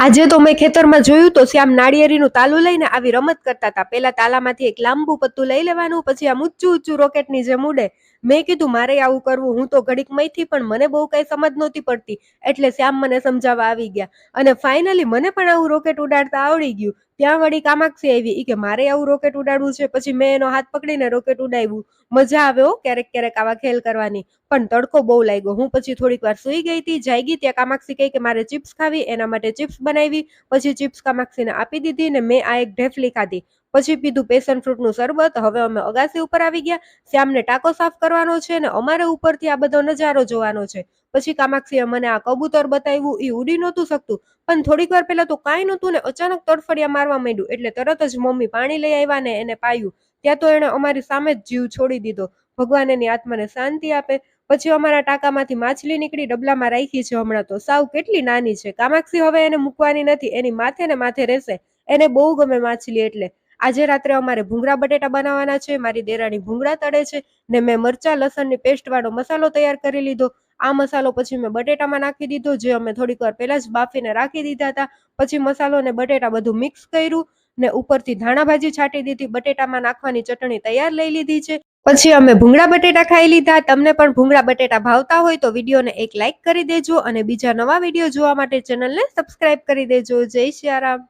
આજે તો મેં ખેતરમાં જોયું તો શ્યામ નાળિયેરીનું તાલું લઈને આવી રમત કરતા હતા. પેલા તાલામાંથી એક લાંબુ પત્તું લઈ લેવાનું, પછી આમ ઊંચું ઊંચું રોકેટની જેમ ઉડે. મેં કીધું મારે આવું કરવું. હું તો ઘડીક મયથી પણ મને બહુ કઈ સમજ નહોતી પડતી, એટલે શ્યામ મને સમજાવવા આવી ગયા અને ફાઇનલી મને પણ આવું રોકેટ ઉડાડતા આવડી ગયું. ત્યાં વળી કામાક્ષી આવી, ઈ કે મારે આવું રોકેટ ઉડાડવું છે. પછી મેં એનો હાથ પકડીને રોકેટ ઉડાવ્યું. મજા આવે હો ક્યારેક ક્યારેક આવા ખેલ કરવાની. પણ તડકો બહુ લાગ્યો. હું પછી થોડીક વાર સુઈ ગઈ હતી. જાગી ત્યાં કામાક્ષી કહે કે મારે ચિપ્સ ખાવી, એના માટે ચિપ્સ બનાવી. પછી ચિપ્સ કામાક્ષીને આપી દીધી ને મેં આ એક ઢેફલી ખાધી. પછી પીધું પેશન ફ્રૂટનું શરબત. હવે અમે અગાસી ઉપર આવી ગયા. શ્યામને ટાંકો સાફ કરવાનો છે ને અમારે ઉપરથી આ બધો નજારો જોવાનો છે. પછી કામાક્ષીએ મને આ કબૂતર બતાવ્યું. એ ઉડી નહોતું શકતું, પણ થોડીક વાર પહેલા તો કાંઈ નહોતું ને અચાનક તડફડિયા મારવા માંડ્યું. એટલે તરત જ મમ્મી પાણી લઈ આવ્યા ને એને પાયું. ત્યાં તો એણે અમારી સામે જ જીવ છોડી દીધો. ભગવાન એની આત્માને શાંતિ આપે. પછી અમારા ટાંકામાંથી માછલી નીકળી, ડબલામાં રાખી છે હમણાં તો. સાવ કેટલી નાની છે. કામાક્ષી હવે એને મૂકવાની નથી, એની માથે ને માથે રહેશે. એને બહુ ગમે માછલી એટલે. આજે રાત્રે અમારે ભૂંગળા બટેટા બનાવવાના છે. મારી દેરાણી ભૂંગળા તળે છે ને મેં મરચા લસણની પેસ્ટ વાળો મસાલો તૈયાર કરી લીધો. આ મસાલો પછી મેં બટેટામાં નાખી દીધો, જે અમે થોડીક વાર પહેલા જ બાફીને રાખી દીધા હતા. પછી મસાલો ને બટેટા બધું મિક્સ કર્યું ને ઉપરથી ધાણા ભાજી છાંટી દીધી. બટેટામાં નાખવાની ચટણી તૈયાર લઈ લીધી છે. પછી અમે ભૂંગળા બટેટા ખાઈ લીધા. તમને પણ ભૂંગળા બટેટા ભાવતા હોય તો વિડીયોને એક લાઈક કરી દેજો અને બીજા નવા વિડીયો જોવા માટે ચેનલને સબસ્ક્રાઇબ કરી દેજો. જય સિયારામ.